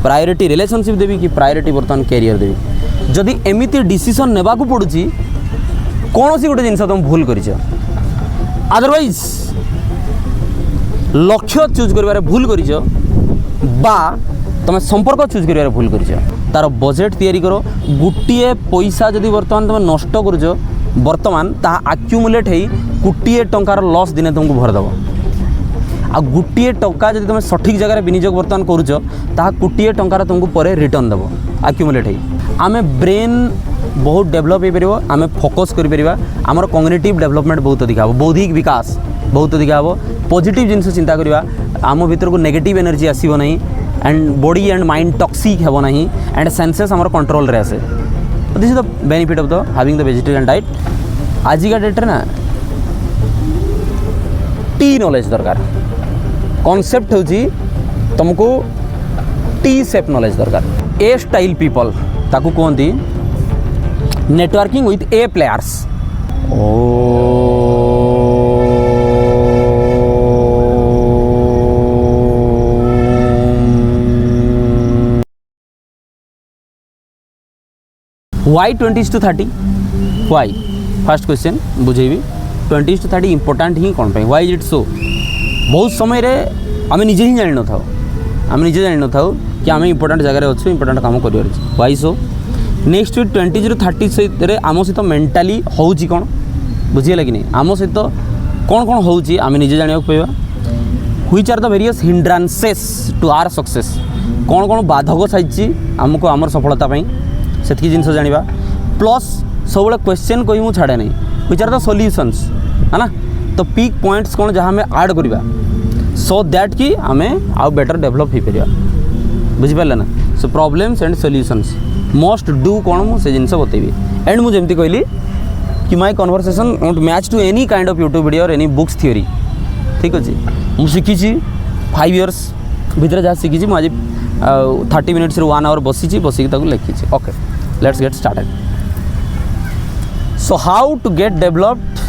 Priority relationship देवी कि priority बर्तमान career देवी जदि एमिति डिसीजन नेबा को पड़ुची कौन सी गोटे जिनस तुम भूल करिछ अदरवाइज लक्ष्य चूज करिवारे भूल करिछ बा तुम संपर्क चूज करिवारे भूल करिछ तार बजेट तैयारी करो गुटिए पैसा जदि बर्तमान तुम नष्ट करिछ बर्तमान ता एक्युमुलेट हेई कोटिए टंकार लॉस दिने तुमको भरदेव आ गोटे टंका जब तुम सठिक जगह विनियोग बर्तमान करुच ता कोटिए टंकार तुमको पर रिटर्न देव एक्युमुलेट है आम ब्रेन बहुत डेभलप हो पार आम फोकस कर आमर कॉग्निटिव डेवलपमेंट बहुत अधिक हे बौद्धिक विकास बहुत अधिक हे पॉजिटिव जिनस चिंता करवा आम भीतर को नेगेटिव एनर्जी आसब नहीं and body and mind toxic हेब नहीं एंड सेंसेस आमर कंट्रोल रे आसे this is the benefit of the having the vegetarian diet आज का डेट ना टी नॉलेज दरकार कॉन्सेप्ट होची तुमको टी सेप नॉलेज दरकार ए स्टाइल पीपल ताकू कहती networking with A players Why 20 to 30 Why first question बुझेबी 20 to 30 इंपोर्टेंट ही कौन Why is it so बहुत समय रे आम निजे ही जान न था आम निजे जान न था कि आम इंपोर्टेंट जगह अच्छे इंपोर्टेंट काम कर वाई सो नेक्स्ट 20 to 30 सहित आम सहित मेंटाली होची कौन बुझीगला कि नहीं आम सहित कौन कौन होची आम निजे जाना पाइबा which are the various hindrances to our success कौन कौन बाधक साइछि आमको आमर सफलता से जिनस जाना प्लस सब क्वेश्चन कही मुझे छाड़े नहीं व्हिच आर द सॉल्यूशंस है ना तो पिक पॉइंट्स कौन जहाँ आम ऐड करवा सो दैट कि आम आउ बेटर डेभलप हो पार बुझिपारे ना so problems and solutions must do कौन मुझे जिनस बतेबी एंड मुझे जमती कहली कि my conversation won't match to any kind of YouTube video or any books theory ठीक अच्छे मुझे शिखी 5 years भितर जहाँ शिखी मुझे 30 minutes 1 hour बसी बसिक लिखी okay let's get started so how to get developed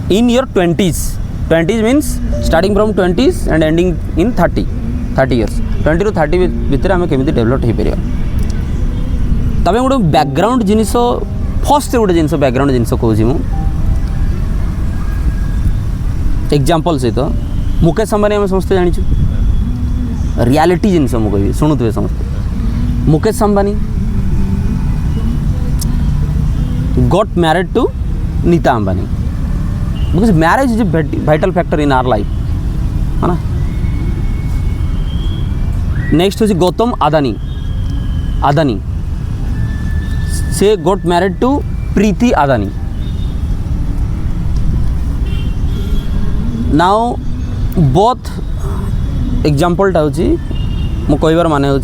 in your 20s means starting from 20s and ending in 30 years 20 to 30 भितर आम केमी डेभलप हो पार तमें गोटे बैकग्राउंड जिनिस फर्स्ट गोटे जिन बैकग्राउंड जिन कहूँ मु एग्जांपल सहित मुकेश अंबानी आम समस्ते जानी रियलिटी जिनस मुझे शुणुवे समस्ते Mukesh Ambani got married to Nita Ambani because marriage is a vital factor in our life है ना नेक्स्ट हूँ गौतम आदानी से got married to Priti Adani now both एग्जांपलटा हूँ मो कहबार माने हूँ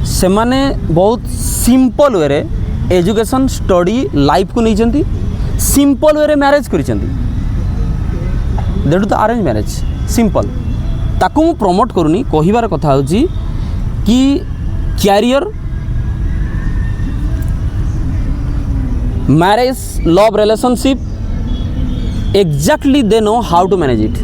से माने बहुत सिंपल वे रे एजुकेशन स्टडी लाइफ को नहीं सिंपल वे रे मैरिज करिसेंती that is the arrange marriage simple ताकू मु प्रमोट करूनी कहिबार कथा होची कि career marriage love relationship exactly they know how to manage it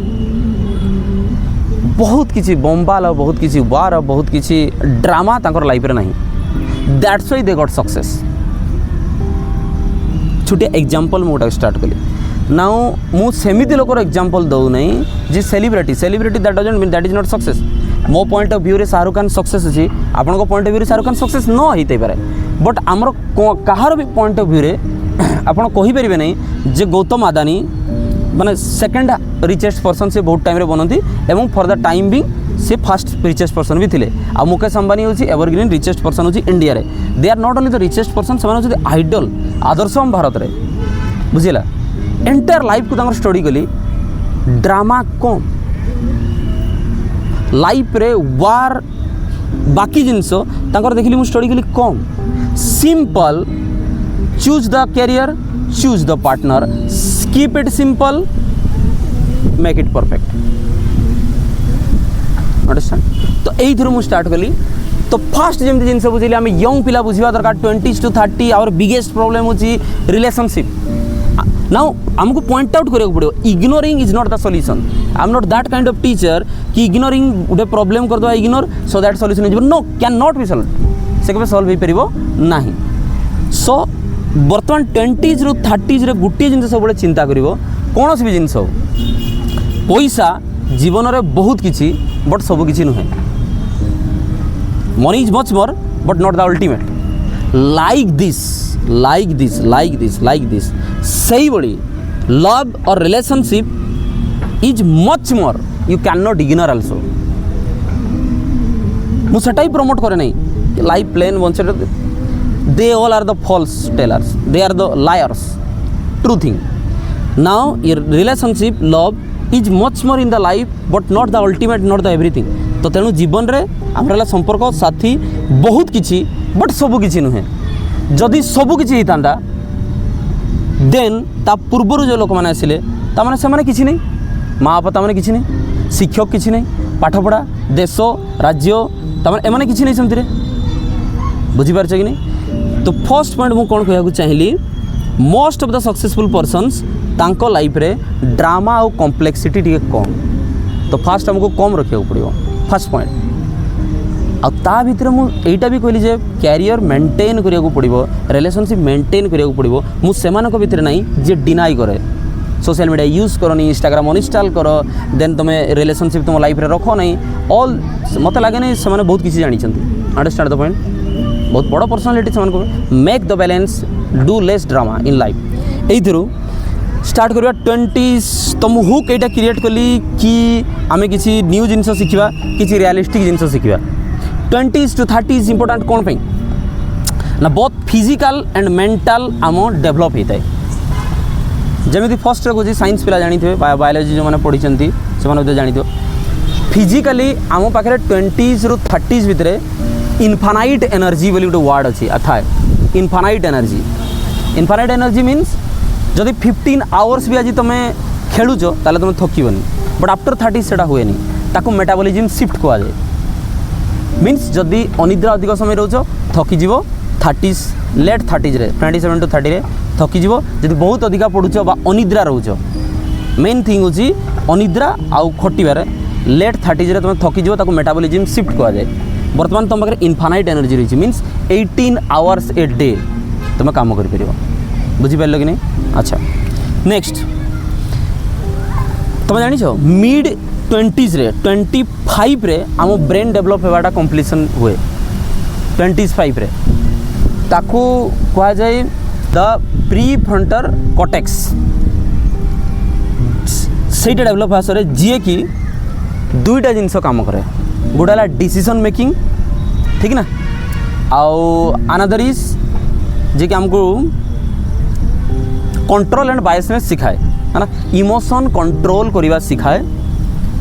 बहुत किसी बम्बाल बहुत किसी वार बहुत किसी ड्रामा तांकर लाइफ रे नहीं that's why they got success छोटे एग्जांपल मोटा स्टार्ट कली नाउ मु सेमिति लोकर एग्जांपल दउ नहीं जी celebrity that doesn't mean that is not success मो पॉइंट ऑफ व्यू रे शाहरुख खान सक्सेस अछि आपन को पॉइंट ऑफ व्यू रे शाहरुख खान सक्सेस न होइते पारे बट आमर कहार भी पॉइंट ऑफ व्यू रे आपन कहि परिबे नहीं जे गौतम आदानी माने सेकंड रिचेस्ट पर्सन से बहुत टाइम रे बनती एवं फॉर द टाइम भी से फास्ट रिचेस्ट पर्सन भी थिले आ मुकेश अंबानी होची एवरग्रीन रिचेस्ट पर्सन होची इंडिया रे they are not only the richest person से होची आइडल आदर्श हम भारत रे बुझिला एंटायर लाइफ को स्टडी कली ड्रामा कम लाइफ रे वार बाकी जिनस देखिली मुझे स्टडी कली कम simple choose the career choose the partner keep it simple make it perfect understand तो यही थ्रू मुझे स्टार्ट कली तो फास्ट जमी जिन बुझे आम यंग पिला बुझा दरकार 20 to 30 आवर बिगेस्ट प्रॉब्लम होची रिलेशनशिप नाउ आमको पॉइंट आउट करिया पड़ो ignoring is not the solution I am not that kind of teacher कि इग्नोरिंग गोटे प्रॉब्लम कर दो ignore so that solution is no can not be solve से केबे सॉल्व हो परिबो नाही सो बर्तमान 20s रु 30s रे गुटे जिंस सब चिंता करिवो कोनोस भी जिंस पैसा जीवन रे बहुत किछि बट सब किछि नुहे money is much more but not the ultimate like this सही बड़ी लव और relationship is much more you can not ignore also मुझे ही प्रमोट करे नहीं life plain once they all are the false tellers they are the liars true thing now your relationship love is much more in the life but not the ultimate not the everything तो तेणु जीवन रे आमर संपर्क साथी बहुत किछि but सब किछि नुहे जदि सब किछि हितांदा देन ता पूर्वर जो लोक मैंने आसिले तामाने सेमाने किछि नहीं माँ बापा तामाने किछि नहीं शिक्षक किछि नहीं पाठपढ़ा देश राज्य तामाने एमाने किछि नहीं सेमति रे बुझी पारछ कि नहीं तो फर्स्ट पॉइंट मु कोन कहया चाहिली most of the successful persons तांको लाइफ रे ड्रामा और कॉम्प्लेक्सिटी टिके कम तो फास्ट हमको कम रखिया पड़ो फर्स्ट पॉइंट आ ता भितर मुझा भी कहली जे कैरियर मेंटेन करिया पड़ो रिलेशनशिप मेंटेन करिया पड़ो मु सेमानक भितर नहीं जे डिनाई करे सोशल मीडिया यूज करनी इंस्टाग्राम अनइंस्टॉल कर देन तुम रिलेशनशिप तुम लाइफ रे रखो नहीं ऑल मत लगे नहीं से बहुत किसी जानी अंडरस्टैंड द पॉइंट बहुत बड़ पर्सनालिटी से make the balance do less drama in life यही स्टार्ट करवा 20s तुम हुक एटा क्रिएट कली कि आमे किसी न्यू जिनस शिखा किसी realistic genus Shikha 20s to 30s important कौन पे ना बहुत फिजिकल एंड मेंटल आम डेभलप होता है जमी फर्स्ट कहे साइंस पिला जानी थे बायोलॉजी जो मैंने पढ़ी से जानी फिजिकली आम पाखे 20s रु 30s भितर इनफानाइट एनर्जी बोली गोटे वर्ड अच्छी अर्थात इनफानाइट एनर्जी मीन्स जदि 15 आवर्स भी आज तुम खेलुच ताले तुम थकबनी बट आफ्टर 30 से हुए ताको मेटाबॉलिज्म शिफ्ट कहुए मीन्स जदि अनिद्रा अधिक समय रोच थकीज 30s लेट 30s रे 27 to 30 रे थकीज जदि बहुत अधिका पड़ुच बा अनिद्रा रोच मेन थिंग होची अनिद्रा आउ खटिबार लेट 30s रे तुम थकीज ताको मेटाबॉलिज्म शिफ्ट कहुए बर्तमान तुम पाखे इनफानाइट एनर्जी रही मीन्स 18 आवर्स ए डे तुम काम कर बुझीपार कि नहीं अच्छा नेक्स्ट तुम जान मिड 20s रे 25 रे आम ब्रेन डेभलप होगाटा कम्प्लीसन हुए 25 रे ताकू कह जाए द प्री फ्रंटर कॉर्टेक्स सेटा डेभलप आसरे जी कि दुईटा जिनस काम करे गोटा डिसीजन मेकिंग ठीक ना आउ अनदर इज जे कि हमको कंट्रोल एंड बायसनेस सिखाए है ना इमोशन कंट्रोल करवा सिखाए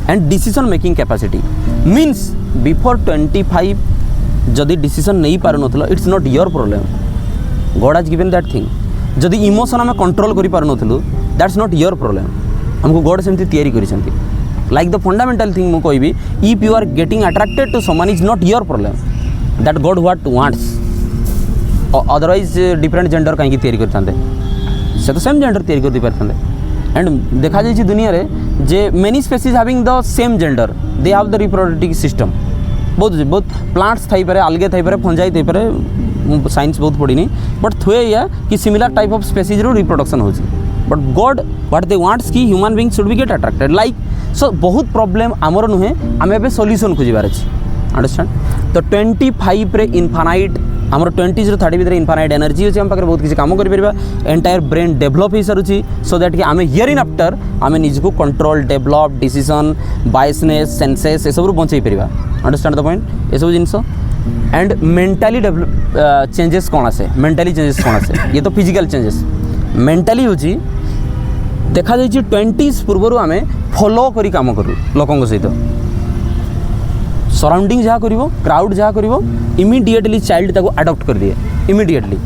and decision making capacity means before 25 जदि डिसीजन नहीं पार नथलो it's not your problem God has given that thing जदि इमोशन आम कंट्रोल करि पार नथलो दैट्स नॉट योर प्रॉब्लम हमको गॉड सेमती तैयारी करिसंती लाइक द फंडामेंटल थिंग मु कहबी if you are getting attracted to someone is not your problem that God what wants otherwise different gender कहीं तैयारी करते से तो सेम जेंडर तैयारी कर दी पारते एंड देखा जाए दुनिया रे जे many species having the same gender they have the reproductive system बहुत प्लांट्स थई पारे अलगे थई पारे फंजाई थई पारे साइंस बहुत पढ़ी बट थुए या कि सिमिलर टाइप ऑफ स्पेसीज रो रिप्रोडक्शन होची but god what they wants कि human being should be get attracted like so बहुत प्रॉब्लम आमर नुहे आम ए सॉल्यूशन खोजबार अच्छे अंडरस्टैंड तो 25 रे इनफानाइट आमर 20s ରୁ 30 भितर इनफानाइट एनर्जी अच्छे आम पाखे बहुत किसी काम कर एंटायर ब्रेन डेभलप हो सारूँ सो दैट कि आम हियर इन आफ्टर आम निजको control develop decision biasness senses ये सब बचाई पार अंडरस्टैंड द पॉइंट ये सब जिनस एंड मेंटाली डेभलप चेंजेस कौन आसे मेंटाली चेंजेस कौन आसे ये तो फिजिकल चेंजेस मेंटाली हूँ देखा जाइए 20s पूर्वर आम फॉलो करी काम करूँ लोकों सहित सराउंडिंग जहाँ करिवो क्राउड जहाँ करिवो इमिडिएटली चाइल्ड ताको अडॉप्ट कर दिए इमिडिएटली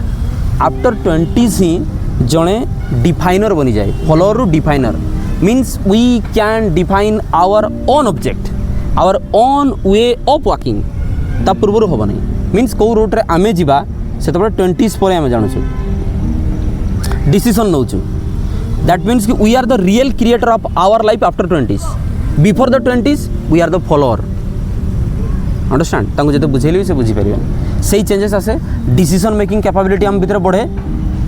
आफ्टर 20s ही जड़े डिफाइनर बनी जाए फॉलोअर रु definer means we can define our own object our own way of walking ता पूर्वर हम नहीं मीन्स कौ रूट रे आमे जीवा से 20s पर आमे जानूँ डिसीजन नौचु दैट मीन्स कि we are the real creator of our life after 20s. Before the 20s we are the follower. Understand तांको जते बुझेली से बुझी परिबे सही चेंजेस आसे. डिसीजन मेकिंग कैपेबिलिटी हम भीतर बढ़े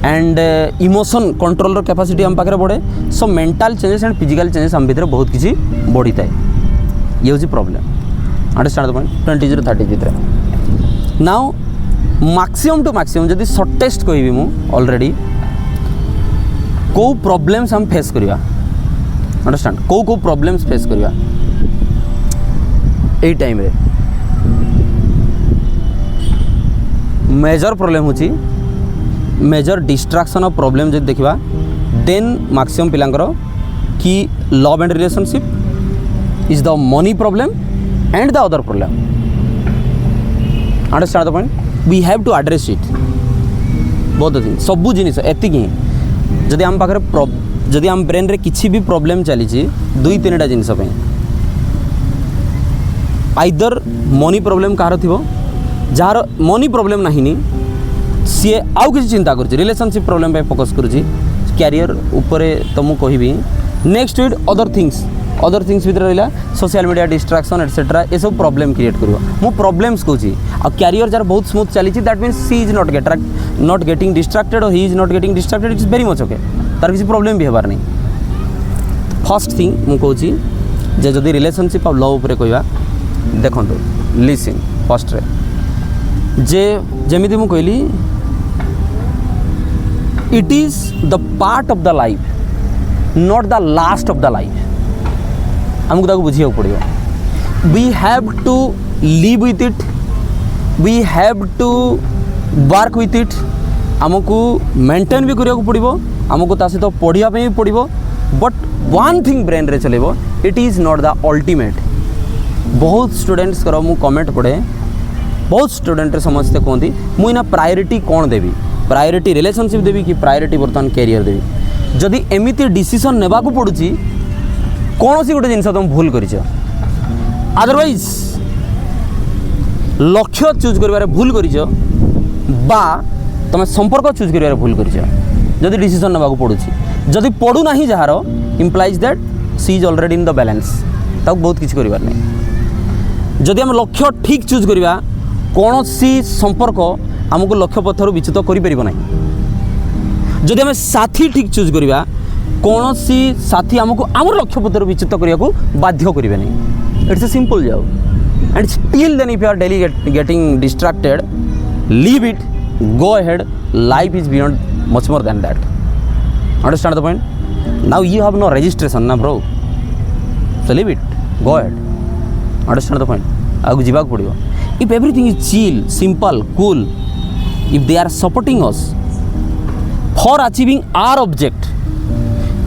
एंड इमोशन कंट्रोल कैपेसिटी हम पाखे बढ़े. So mental changes and physical changes हम भीतर बहुत किसी बढ़ी थाए. ये हूँ प्रॉब्लम. Understand the point. 20 ରୁ 30 भितर नाउ मैक्सिमम टू मैक्सिमम जदि शॉर्टेस्ट कहबी मु ऑलरेडी को प्रॉब्लम्स हम फेस करिया. अंडरस्टैंड को प्रॉब्लम्स फेस करिया एई टाइम रे. मेजर प्रॉब्लम होची मेजर डिस्ट्रैक्शन ऑफ प्रॉब्लम जब देखा देन मैक्सिमम पिलांकर कि love and relationship is the money problem and the other problem. Understand the point. We have to address it बहुत थिंग सबू जिनिस एतिक ही जदि आम पाखे जदि आम ब्रेन रे किसी भी प्रॉब्लम चली 2-3टा जिनिस आइदर मनी प्रॉब्लम कहार थी जार मनी प्रॉब्लम नहीं सी आउ किसी चिंता कर रिलेशनशिप प्रॉब्लम पे फोकस करुँची कैरियर उपरे तो मुझे कहबी. नेक्स्ट विथ अदर थिंग्स भीतर रहा सोशल मीडिया डिस्ट्रैक्शन एटसेट्रा ये सब प्रॉब्लम क्रिएट कर. मु प्रॉब्लम्स कहूँ आ कैरियर जार बहुत स्मूथ चली that means she is not getting distracted और he is not getting distracted. It's very much okay. तार किसी प्रॉब्लम भी होबार नहीं. फर्स्ट थिंग मु कहूँ जे जदि रिलेशनशिप और लव उपरे कहवा देखो लिसन फर्स्ट रे जे जमीती मु कहली it is the part of the life not the last of the life. आमको ताको बुझिया पड़ो. We have to live with it. We have to work with it. आमको मेंटेन भी करिया पड़ो. आमको ता सहित पढ़िया भी पड़ो. बट वन थिंग ब्रेन रे चलेबो it is not the ultimate. बहुत स्टूडेंट्स कर मु कमेंट पढ़े बहुत स्टूडेंट समस्ते कहती मुझे प्रायोरिटी कौन देवी प्रायोरिटी रिलेशनशिप देवी कि प्रायोरिटी बर्तमान कैरियर देवी. जदि एमिति डिसीजन नेबा को पड़ुची कौन सी गोटे जिनस तुम भूल कर अदरवाइज लक्ष्य चूज कर भूल कर तुम संपर्क चूज कर भूल कर जदि डिसीजन नेबा को पड़ुची. जदि पड़ूना जार implies that she is already in the balance. ताको बहुत किसी कर नहीं. जदि हम लक्ष्य ठीक चूज करवा कौन सी संपर्क आमको लक्ष्य पथर विच्युत कर. जदि आम साथी ठीक चूज करवा कौन सी साथी आमको आम लक्ष्य पथर विच्युत करने को बाध्य करेंगे नहीं. इट्स ए सिंपल जाओ and still then if you are daily getting distracted leave it go ahead. Life is beyond much more than that. Understand the point. Now you have no registration ना bro. So leave it go ahead. Understand the point. आगे जावाक पड़ो. If everything is chill simple cool if they are supporting us for achieving our object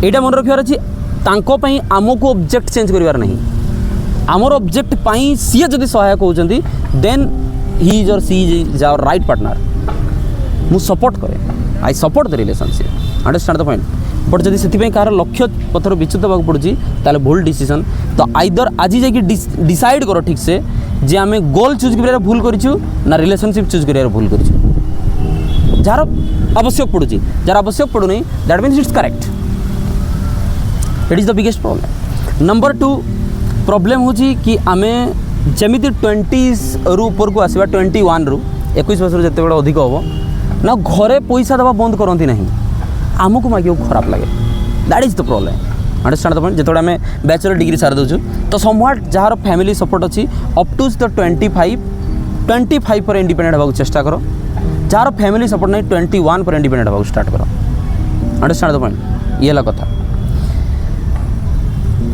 यहाँ मन रखार अच्छी तांकों आमको object change करार नहीं. आमर ऑब्जेक्ट पाई सी जदि सहायक होती देन ही इज और सी इज आवर राइट पार्टनर. मु सपोर्ट करे I support the relationship. Understand the point. But जदि से कहार लक्ष्य पथर विच्युत होगा पड़ुची ताले भूल डिसीजन. तो आइदर आज जाकि डिसाइड करो ठीक से जे आम गोल चूज कर भूल करूँ ना रिलेशनशिप चूज कर भूल करूँ. जार आवश्यक पड़ुची जार आवश्यक पड़ू नहीं that means it's correct. It is the biggest problem. Number 2 problem हूँ कि आम जमी 20s रु ऊपर को आसवा 21 रु 21 वर्ष जिते बड़े अधिक हम ना घरे पैसा देवा बंद करती ना आमको मांगे खराब लगे. That is the problem. Understand the point. जो आम बैचलर डिग्री सारी दूँ तो समहाट जार फैमिली सपोर्ट अच्छी अप टू द 25 पर इंडिपेंडेंट होगा चेष्टा करो. जार फैमिली सपोर्ट नहीं 21 पर इंडिपेंडेंट होगा स्टार्ट करो. Understand the point. ये कथा.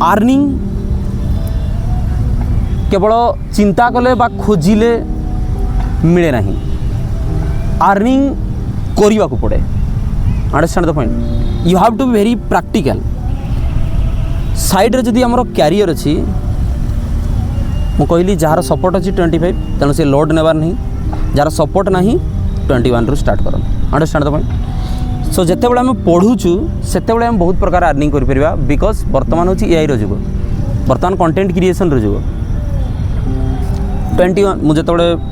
अर्निंग केवल चिंता कले बा खोजिले मिले ना. अर्निंग करने को पड़े. Understand the point. You have to be very practical. Side रे जदि आमर कैरियर अच्छी मु कहली जार सपोर्ट अच्छी 25 तेणु से लोड नेबार नहीं. जार सपोर्ट ना 21 रु स्टार्ट कर. Understand the point. सो जिते बड़े आम पढ़ुचु से आम बहुत प्रकार अर्निंग कर बिकज बर्तमान हूँ एआई जुग बर्तमान कंटेंट क्रिएशन जुग. 21 मुझे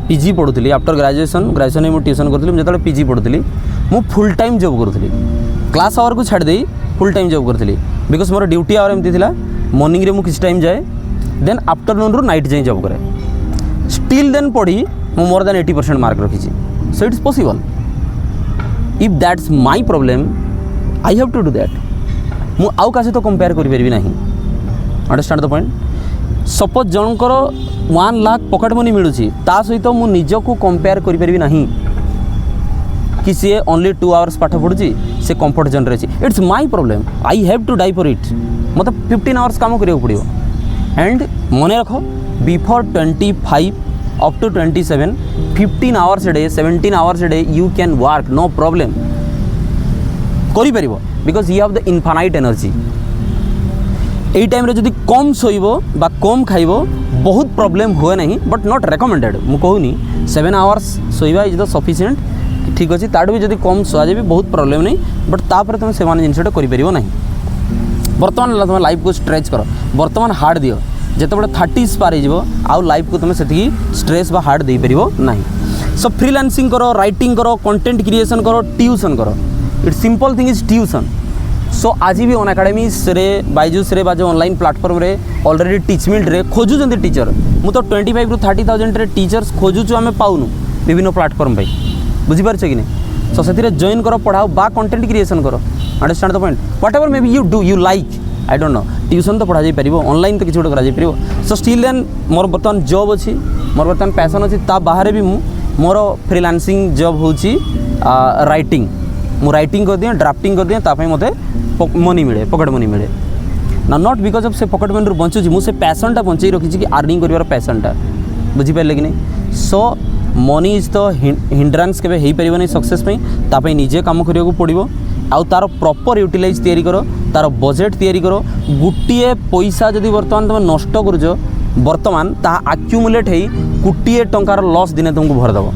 पीजी पढ़ुली आफ्टर ग्रेजुएशन मुझे ट्यूशन करी मुझे पीजी पढ़ुली मु फुल टाइम जॉब करूँ. क्लास आवर को छाड़ दे फुल टाइम जॉब करी बिकज मोर ड्यूटी आवर एमती थिला मॉर्निंग रे मु किसी टाइम जाए देन आफ्टरनून रू नाइट जाए जॉब करे स्टिल देन पढ़ी मु मोर देन 80% मार्क रखी so it's possible if that's my problem I have to do that मु आउ का सहित कंपेयर करि परिबी नाही अंडरस्टैंड द पॉइंट सपोज जनकर 1 लाख पॉकेट मनी मिलुची ता सहित मु निज को कंपेयर करि परिबी नाही कि सी ओनली 2 आवर्स पाठ पढ़ुची से कंफर्ट जोन रे it's my problem I have to die for it मतलब 15 आवर्स काम करियो पड़ियो एंड मन रख before 25 up to 27 15 hours a day 17 hours a day you can work no problem करि परिबो because you have the infinite energy AE time रे जदि कम सोइबो बा कम खाइबो बहुत प्रॉब्लम हुए नहीं बट नॉट रेकमेंडेड मु कहूनी 7 आवर्स सोइबा इज द सफिशिएंट ठीक अछि ताडू भी जदि कम सोआ जेबी बहुत प्रॉब्लम नहीं बट तापर तुम सेमान जिनसटा करि परिबो नहीं वर्तमान तुम लाइफ को स्ट्रेच करो वर्तमान हार्ड दियो जिते 30s पार हो आउ लाइफ को तुम से स्ट्रेस बा हार्ड दे पारिबो नहीं सो फ्रीलांसिंग करो राइटिंग करो कंटेंट क्रिएशन करो ट्यूशन करो it's simple thing is tuition so आज भी ऑन एकेडमी रे बाइजूस रे बा जो ऑनलाइन प्लेटफॉर्म रे ऑलरेडी टीचमेंट रे खोजुचंती टीचर मु तो 25 रू 30,000 रे टीचर्स खोजुचु आमे पाउनु विभिन्न प्लेटफॉर्म पे बुझी पारछ कि नहीं सो सेतिरे जॉइन करो पढ़ाओ बा कंटेंट क्रिएशन करो understand the point whatever may be you do you like I don't no tuition तो पढ़ा जाई ऑनलाइन तो किसी गोटे करा जाई परिबो सो स्टिल देन मोर बर्तमान जॉब अच्छी मोर बर्तमान पैशन अच्छी ता बाहर भी मोर फ्रीलांसिंग जॉब होची राइटिंग मु राइटिंग कर दिए ड्राफ्टिंग कर दिए तापई मते मनी मिले पॉकेट मनी मिले ना नॉट बिकॉज ऑफ से पॉकेट मनी रू बंचुची मु से पैशन बंचई रखी कि अर्निंग करिवार पैशन बुझी पारे कि नहीं सो मनी इज द हिंड्रांस केबे हेई परिबो नहीं सक्सेस पई तापई निजे काम करिया को पड़िबो आउ तार प्रॉपर यूटिलाइज तैयारी करो तार बजेट तैयारी करो गोटे पैसा जदि वर्तमान तुम नष्ट करुच वर्तमान ता आक्यूमुलेट हो कोटिए टंकार लॉस दिने तुमको भरदेव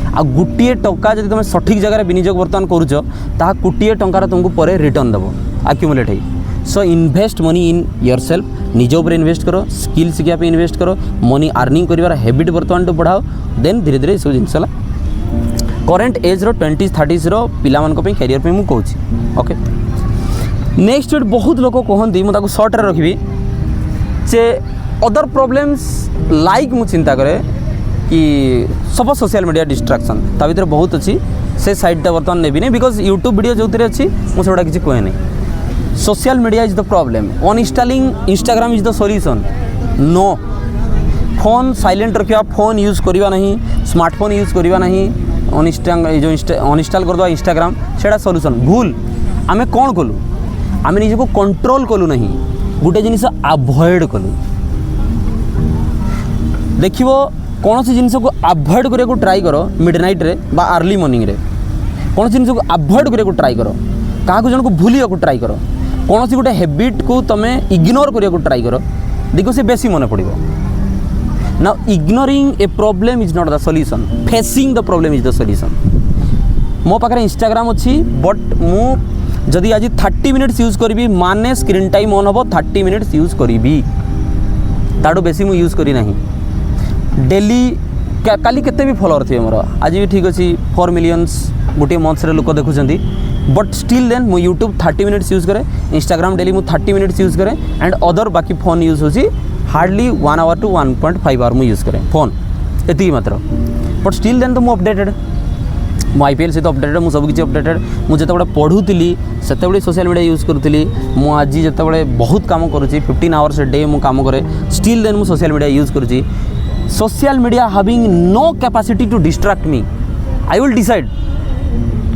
आ गोटे टंका जदि तुम सठिक जगह विनियोग वर्तमान करुच ता कोटिए टंकार तुमको पर रिटर्न देव आक्यूमुलेट हो so invest money in yourself निज उपर इन्वेस्ट करो स्किल शिखा इन्वेस्ट करो मनी अर्निंग कर हैबिट वर्तमान बढ़ाओ देन धीरे धीरे सब जिनस करेन्ट एज रो 20s 30s रो पिला मान को पे कैरियर पे मु कहूँ ओके नेक्स्ट बहुत लोग कहती मुझे सर्ट रे रखी जे अदर प्रॉब्लम्स लाइक मु चिंता करे कि सब सोशल मीडिया डिस्ट्रैक्शन ता भीतर बहुत अच्छी से साइडटा बर्तमान नेबी नहीं बिकॉज यूट्यूब वीडियो जो अच्छी मुझे किसी कहे नहीं social media is the problem uninstalling Instagram is the solution no phone silent रखा फोन यूज करवा नहीं स्मार्टफोन यूज करवा नहीं अनइंस्टॉल करदे इंस्टाग्राम सेटा सॉल्यूशन भूल आमे कौन कलु आमे निजे को कंट्रोल कलु नहीं गोटे जिनिस अवॉइड कलु देखिबो कौन सी जिनिस को अवॉइड करे को ट्राई करो मिडनाइट रे बा अर्ली मॉर्निंग रे कौन सी जिनिस को अवॉइड करे को ट्राई करो क्या जन को भूलिया को ट्राई करो कौन सी गोटे हैबिट को तमे इग्नोर करिया को ट्राई करो देखो से बेसी मन पड़िबो Now ignoring a problem is not the solution. Facing the problem is the solution. मो पाखे इंस्टाग्राम अच्छी बट मु जदि आज 30 मिनिट्स यूज करी माने स्क्रीन टाइम ऑन हम 30 मिनिट्स यूज करी ताड़ू बेसी मु यूज करी नहीं डेली काली केते भी फॉलोअर थे मोर आज भी ठीक अच्छी 4 मिलियंस गोटे मंथ्स रे लोक देखुंती बट स्टिल देन मु यूट्यूब 30 मिनिट्स यूज करे इंस्टाग्राम डेली मु 30 मिनिट्स यूज करे एंड अदर बाकी फोन यूज होची हार्डली 1 आवर टू 1.5 आवर मुझे यूज करें फोन एति मात्र बट स्टिल देन तो मुझे अपडेटेड मो आईपीएल सहित अपडेटेड मुझे सबकि अपडेटेड मुझे जिते पढ़ुली से सोशल मीडिया यूज करूँ मुझे जिते बहुत काम करुँची 15 आवर्स ए डे मु काम करे स्टिल देन मु सोशल मीडिया यूज करुँची social media having no capacity to distract me I will decide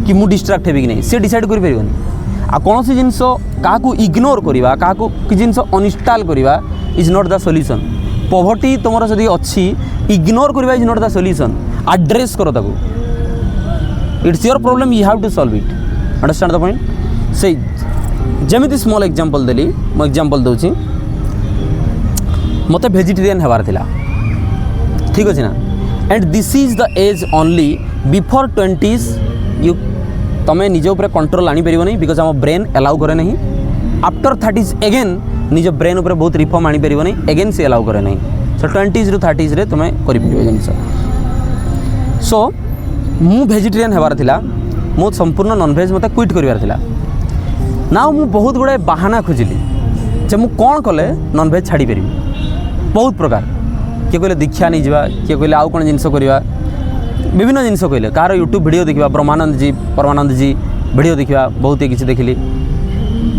कि मु डिस्ट्रैक्ट हेबी कि नहीं से डिसाइड कर पारिबनी आ कौन सी जिनस क्या इग्नोर करवा क्या कि जिनस अनइंस्टॉल करवा is not the solution poverty तुम जदि अच्छी इग्नोर करवा is not the solution address करो ताकू it's your problem you have to solve it understand the point से जमी स्मॉल एग्जांपल देली मो एग्जांपल दूची मते वेजिटेरियन हेबार थिला ठीक अच्छे ना and this is the age only before 20s you तमें निज उपर कंट्रोल आनी पारिबो नहीं बिकॉज आम ब्रेन अलाउ करे नहीं आफ्टर 30s अगेन निज ब्रेन उपर बहुत रिफॉर्म आनी पारिबो नहीं अगेन से अलाउ करे नहीं सो 20s रू 30s रे तुम करि परिबो जिनिस सो मु वेजिटेरियन हेबार थिला मो संपूर्ण नॉनवेज मते क्विट करिवार थिला ना मु बहुत गुड़ाए बाहाना खोजिली जे मु कौन कले नॉनवेज छाड़ी पारि बहुत प्रकार किए कहले दीक्षा नहीं जावा किए कहले आउ कौन जिनस करवा विभिन्न जिनस कहले कार यूट्यूब वीडियो देखा ब्रह्मानंद जी परमानंद जी वीडियो देखा बहुत किसी देखिली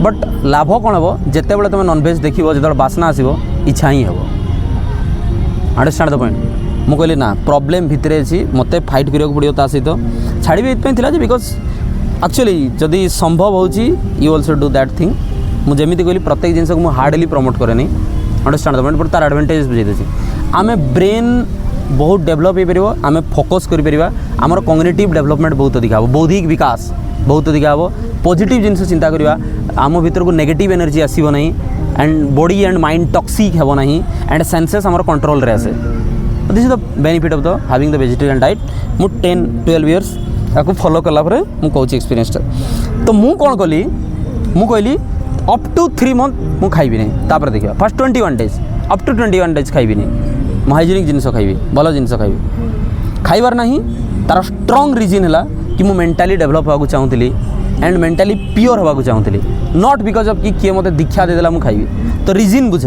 बट लाभ कौन हम जिते बड़े तुम नॉनवेज देख जो बासना आसो इच्छा ही हम अंडरस्टैंड द पॉइंट मु कहली ना प्रॉब्लम भितर अच्छी मत फाइट करने पड़ो ता सहित छाड़ी ये बिकज एक्चुअली जदि संभव हो you also do that thing मुझे कहली प्रत्येक जिनस को हार्डली प्रमोट करे नहीं अंडरस्टैंड द पॉइंट बट तार एडवांटेज बुझे देसी आम ब्रेन बहुत डेभलप हो पार आम फोकस कर आमर कॉग्निटिव डेभलपमेंट बहुत अधिक हम बौद्धिक विकास बहुत अधिक हम पॉजिटिव जिनस चिंता करवा आम भीतर को नेगेटिव एनर्जी आसो ना and body and mind toxic हेबो ना एंड सेंसेस आमर कंट्रोल रे आसे this is the benefit of the having the vegetarian diet मु 10-12 इयर्स आपको फॉलो कला परे मु कहूँ एक्सपीरियंस तो मु कौन कली मु कहली अप टू 3 मंथ मु खाइबी नहीं तापर देखिए first 21 days up to 21 days खाइबी नहीं मु हाइजेनिक जिनस खाइबी भल जिनस खाइबी खाइबार नहीं तार स्ट्रॉन्ग रीजन है कि मु मेंटली डेभलप होगा चाहूली एंड मेंटली प्योर होगा चाहूली नॉट बिकज ऑफ कि किए मत दीक्षा देदेला मु खाइबी तो रीजन बुझ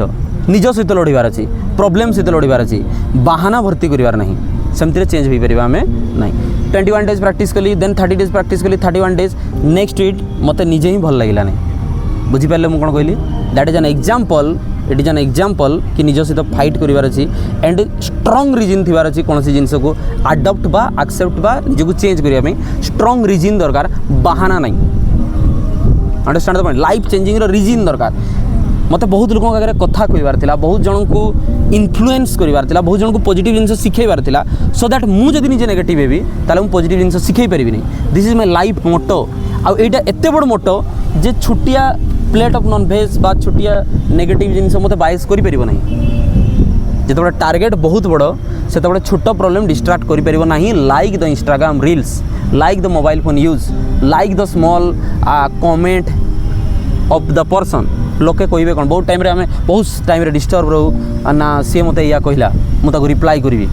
निज सहित लड़ार अच्छी प्रोब्लेम सहित लड़ार अच्छी बाहाना भर्ती करार नहीं सेमती चेंज हो पार आम ना 21 डेज प्रैक्टिस कली देन 30 डेज प्रैक्टिस कली 31 डेज नेक्स्ट वीक मत निजे ही भल लगे नहीं बुझीपारे मुझे कौन कहली that is an example it is an example कि निज सहित फाइट करार अच्छी एंड स्ट्रॉन्ग रीजन थी अच्छी कौन जिनस को आडप्ट बा एक्सेप्ट बा निजक चेंज करने स्ट्रॉन्ग रीजन दरकार बाहाना नहीं understand the point life changing reason दरकार मत बहुत लोगों आगे कथा कहबार था बहुत जन को इन्फ्लुएंस करार था बहुत जन को पॉजिटिव जिन शिखेबार था सो दैट मुझे निजे नेगेटिव हेबी ताले पॉजिटिव जिन शिखे पारि नहीं दिस इज माय लाइफ मोटो आउ एटा एते बड़ मोटो जे छुटिया प्लेट ऑफ नॉन वेज बा छुटिया नेगेटिव जिन मत बाइस कर पारिबो नहीं जिते टार्गेट बहुत बड़ से छोट प्रॉब्लम डिस्ट्रैक्ट कर पारिबो नहीं like the Instagram reels like the mobile phone use like the small comment of the person लोके कहे कौन बहुत टाइम आम बहुत टाइम डिस्टर्ब रहू ना सी मत या कहला मुझे रिप्लाई करी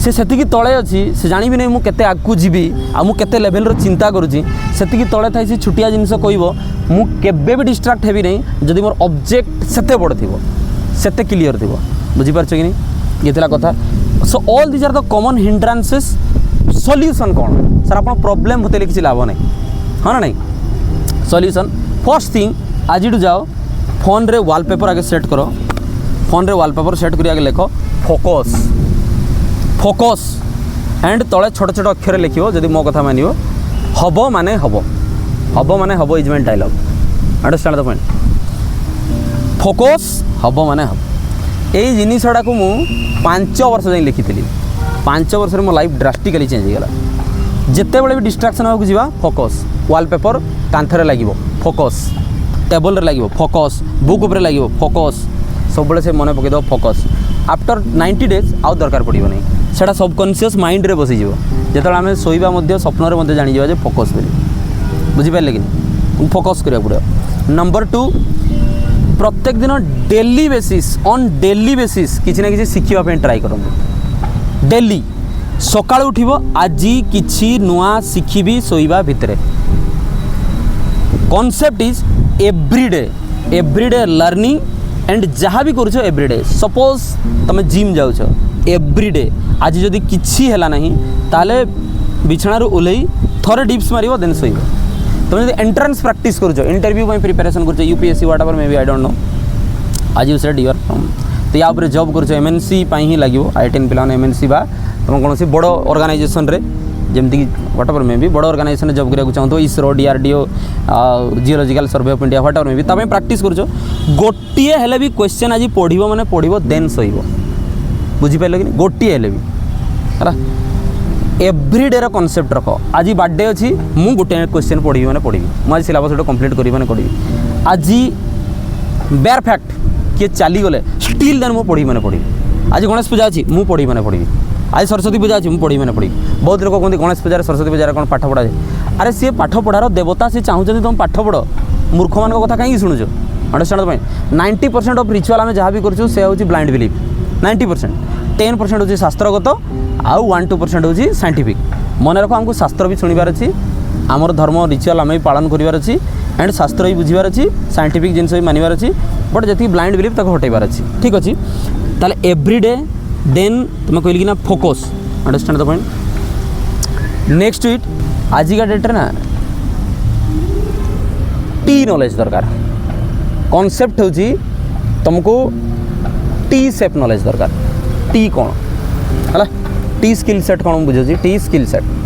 से तले अच्छी से जानी नहीं मुझे आगू जीवी आते लेवल चिंता करुँची से तले थी से छुटिया जिनस कह मुझे भी डिस्ट्रैक्ट हेबी नहीं जदि मोर ऑब्जेक्ट सेते बड़ थी सेते क्लियर थी बुझीपार कि नहीं ये कथा so all this are the common hindrances solution कौन सर आप प्रॉब्लम होते किसी लाभ नहीं हाँ ना नहीं सॉल्यूशन फर्स्ट थिंग आज जाओ फोन रे वॉलपेपर आगे सेट करो फोन रे वॉलपेपर सेट कर आगे लिख फोकस फोकस एंड तले छोट छोट अक्षर लिखो जदि मो कथा मान हब माने हब हब माने हब is my dialogue understand the point focus हब माने हब यही जिनसटा को मु 5 वर्ष जाए लिखी 5 वर्ष मो लाइफ ड्रास्टिकली चेंज हो गला जिते बड़े भी डिस्ट्रैक्शन होगा जावा फोकस वॉलपेपर कांथरे लगे फोकस टेबल रे लगे फोकस बुक उपर लगे फोकस सब से मन पकईद फोकस आफ्टर 90 डेज आउ दरकार पड़ो नहीं सेटा सबकॉन्शियस माइंड रे बसीज जो आम शोवा स्वप्न जानी जा फोकस बोली बुझीपारे कि फोकस करा पड़ो नंबर 2 प्रत्येक दिन daily basis on daily basis किसी ना किसी शिखापी ट्राए करूँ डेली सका उठब आज किसी नुआ शिखी शोवा भितर concept is everyday learning and जहाँ भी करुछ एवरीडे सपोज तुम जिम जाऊछ एवरीडे आज जदि किसी है ना ताले बिछाणु ओल्लै थोड़े डिप्स मार देन शोब तुम जो एंट्रेंस प्रैक्टिस करुछ इंटरव्यू में प्रिपेरेसन कर UPSC whatever may be I don't know आज यू सेड यूर तो या जॉब करुछ एमएनसी ही लगे आई10 पिला एमएनसी बा तुम कौन बड़ ऑर्गेनाइजेशन रे जमती व्हाट एवर मे भी बड़ ऑर्गेनाइजेशन जॉब करा चाहूँ ISRO DRDO geological survey of India whatever may भी तमें प्रैक्टिस करुछ गोटे हेले भी क्वेश्चन आज पढ़ो माने पढ़ो देन शोब बुझीपारे कि गोटे हेले भी है एवरीडे कॉन्सेप्ट रख आज बर्थडे अच्छी मु गोटे क्वेश्चन पढ़ी मैंने पढ़ी मुझे सिलेबस कंप्लीट करी मैंने पढ़ी आज बेयर फैक्ट किए चलीगले स्टिल देन मुझे पढ़ी मैंने पढ़ी आज गणेश पूजा अच्छी मु पढ़ी मैंने पढ़ी आज सरस्वती पूजा अच्छी पढ़ी मैंने पढ़ी बहुत लोग कहते गणेश पूजा सरस्वती पूजा कौन पाठ पढ़ा जाए अरे सी पाठ पढ़ार देवता सी चाहते तुम पाठ पढ़ मूर्ख मान कथा कहीं शुणुच अंडरस्टैंड 90% ऑफ रिचुअल आम जहाँ भी करूँ से हूँ ब्लाइंड बिलीफ 90% 10% हूँ शास्त्रगत आउ 1-2% हूँ साइंटिफिक मन रख आमको शास्त्र भी शुणवार अच्छी आमर धर्म रिचुअल आम भी पालन करार अच्छी एंड शास्त्र भी बुझार अच्छी साइंटिफिक जिनस भी मानवार अच्छी बट जी ब्लाइंड बिलीफ तक हटेबार अच्छी ठीक अच्छे ताले एवरीडे देन तुम कहली कि ना focus understand the point next it आजिका डेट्रे ना टी नॉलेज दरकार कॉन्सेप्ट होची तुमको टी सेप नॉलेज दरकार टी कौन है टी स्किल सेट कौन बुझे टी skill set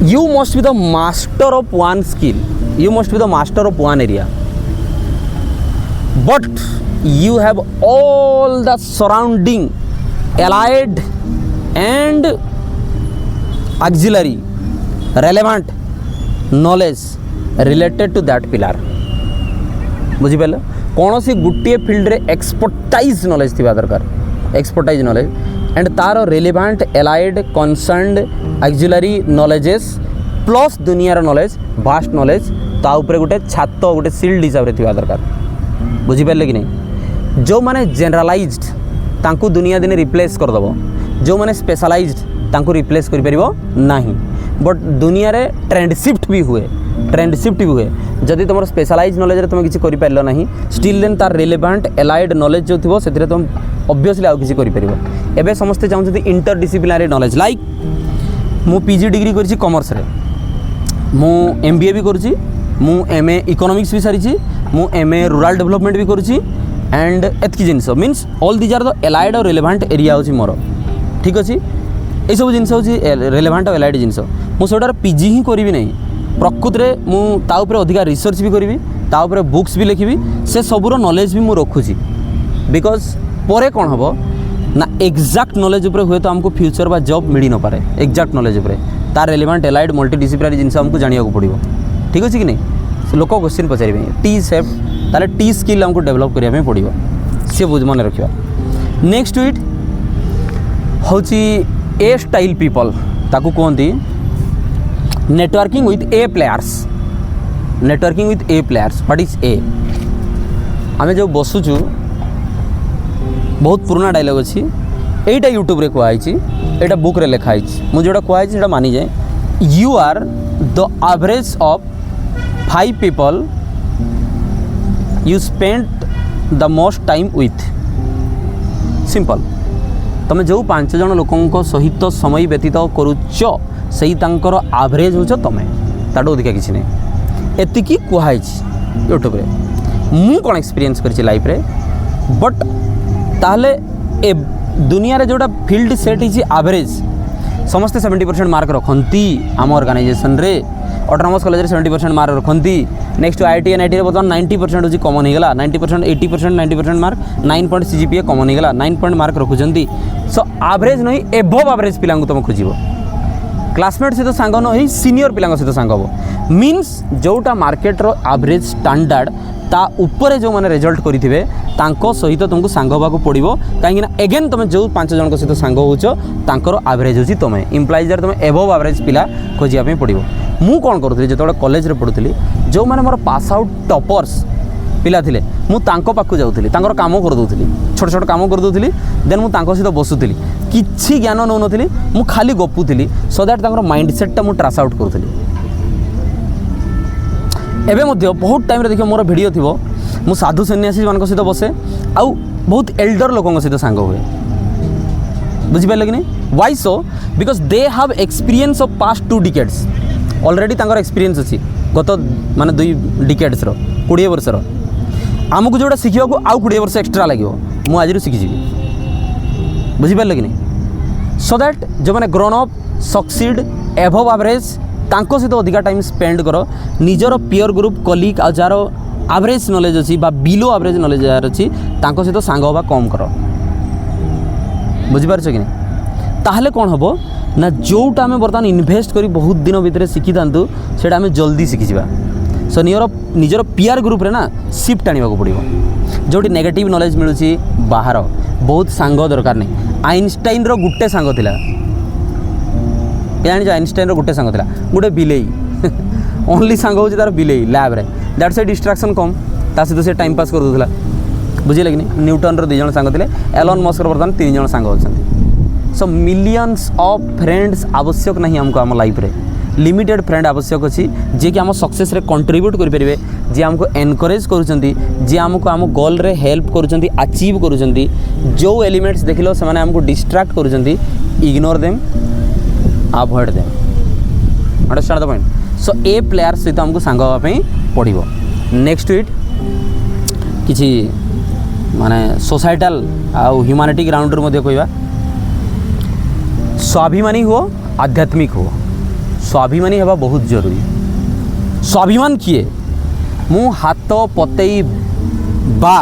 you must be the master of one skill, you must be the master of one area, but you have all the surrounding allied and auxiliary relevant knowledge related to that pillar बुझिपारे कौन सी गोटे field रे expertise knowledge थी दरकार expertise knowledge and तार relevant allied concerned auxiliary knowledges plus दुनियार knowledge vast knowledge ता ऊपर गोटे छात गोटे सिल्ड हिसाब से दरकार बुझिपारे कि नहीं जो माने जनरलाइज्ड तांकू दुनिया दिन रिप्लेस करदेव जो माने स्पेशलाइज्ड तांकू रिप्लेस कर परिबो नहीं बट दुनिया रे ट्रेंड शिफ्ट भी हुए जदि तुम स्पेशलाइज नॉलेज तुम किसी कर पार ना स्टिल देन तार रिलेवेंट एलाइड नॉलेज जो थी से तुम ऑब्वियसली आउ किसी कर एबे समस्ते चाहते इंटर डिसिप्लिनरी नॉलेज लाइक मु पीजी डिग्री करी कॉमर्स रे मु एमबीए भी करुँची मु एमए इकोनॉमिक्स भी सारी मु एमए रूरल डेवलपमेंट भी करुँची एंड एतकी जिनस means all these are the allied और रिलेवेंट एरिया होची मोर ठीक अच्छे ये सब जिनस होची रिलेवेंट और एलाइड जिनस मुझे पीजी ही करी नहीं प्रकृत में मुझे अधिका रिसर्च भी करी ताऊपर बुक्स भी लिखी से सबूर नॉलेज भी मुझे रखुची बिकज पर कौन हम ना एक्जाक्ट नॉलेज उपर हुए तो हमको फ्यूचर बा जॉब मिल न पारे एक्जाक्ट नॉलेज उपर तार रिलेवेंट एलाइड मल्टीडिसिप्लिनरी जिनस हमको जाना पड़ो ठीक अच्छे कि नहीं लोक क्वेश्चन पचारे टी सेप ताले टी स्किल हमको डेवलप करने पड़ो सी बुझ मन रखा नेक्स्ट इट हूँ ए स्टाइल पीपल ताकू कहती networking with A players what is a आम जो बसुचु बहुत पुराना डायलॉग अच्छी एटा यूट्यूब रे कहई एटा बुक रे लिखाई मुझे जोटा कहई सेटा मानी जाए you are the average of 5 people you spend the most time with simple तुम जो 5 जन लोकों सहित समय व्यतीत करुच से एवरेज हो तुम्हें ताठू अधिका किसी नहीं एतिकी कहई यूट्यूब रे मु कौन एक्सपीरियंस कर लाइफ रे बट ताहले ए दुनिया रे जोटा फील्ड सेट ही एवरेज समस्ते 70% मार्क रखती आम ऑर्गेनाइजेशन रे ऑटोनोमस कॉलेज 70% मार्क रखती नेक्स्ट आईटी एनआईटी बर्तमान 90% होची कॉमन होगा 90% 80% 90% मार्क 9 पॉइंट सीजीपीए कॉमन होगा 9 पॉइंट मार्क रखुंट सो एवरेज नहीं एबव एवरेज पिला तुम खोज क्लासमेट सहित सांग न सीनियर पिला सहित सांग हम मीन्स जोटा मार्केटर एवरेज स्टैंडर्ड ता उपरे जो मैंने रिजल्ट करेंगे सहित तुमको सांग होगा पड़ो कहीं एगेन तुम जो 5 जन सहित सांग होर एवरेज हो तुम इम्प्लाइज तुम एबव एवरेज पिला खोजापी पड़ो मु कौन करूँ जो कॉलेज रे पढ़ुली जो मैंने मोर पास आउट टॉपर्स पिला थे मुझे जाऊँगी काम करदे छोट छोट काम करदे देन मुझे सहित बसुली किसी ज्ञान नौ नी मु खाली गपुली सो दैट माइंडसेटा मुझे ट्रास आउट करूँ एवं बहुत टाइम देखिए मोर भिडियो थी मु साधु सन्यासी मान सहित बसे आउ बहुत एल्डर लोकों सहित सांग हुए बुझिपारे कि नहीं why so because they have experience of past 2 decades already तांकर एक्सपीरियंस अच्छी गत माने 2 decades 20 वर्षर आमको जोटा शिखा को आउ 20 वर्ष एक्सट्रा लगे मुझे आज शिखी बुझिपारे कि नहीं सो दैट जो मैंने grown up succeed above average तांको सहित अधिका टाइम स्पेंड कर निजर पीयर ग्रुप कलिग आ जार एवरेज नॉलेज अच्छी बिलो एवरेज नॉलेज जार अच्छी तांको सहित सांग हवा कम कर बुझिपार कि नहीं ताहले कौन हम ना जोटा आम बर्तमान इन्वेस्ट करी बहुत दिन भितर शिखी था से जल्दी शिखी जा सो निजर पीआर ग्रुप रे ना शिफ्ट आने को पड़ो जोटी नेगेटिव नॉलेज मिलूँ बाहर बहुत सांग दरकार नहीं आइनस्टाइन रो गुटे सांग थिला जानी आइनस्टाइन रो गुटे सांग थिला गोटे बिलेई ओनली सांग हो तार बिलेई लैब रे दैट से डिस्ट्रैक्शन कम ता सहित से टाइम पास कर दूला बुझे कि नहीं न्यूटन रो 2 जन सांग थिले एलन मस्क रो बर्तमान 3 जन सांग होछंती सो मिलियंस ऑफ फ्रेंड्स आवश्यक नहीं हमको आम लाइफ रे लिमिटेड फ्रेंड आवश्यक अच्छी जी कि आम सक्सेस रे कंट्रीब्यूट करेंगे, जी आमको एनकरेज करुँच, जी आमको आम गोल रे हेल्प करुँच, अचीव करुँच, जो एलिमेंट्स देख लो से आमको डिस्ट्रैक्ट करुँच, ignore them, avoid them. Understand the point. So a player सहित आमको सांग होगापी पड़ो। नेक्स्ट इट किसी माने सोसाइटाल आउ ह्यूमैनिटी ग्राउंड रू कहवा स्वाभिमानी हो, आध्यात्मिक हो। स्वाभिमानी हवा बहुत जरूरी। स्वाभिमान किए मु हाथ पतई बा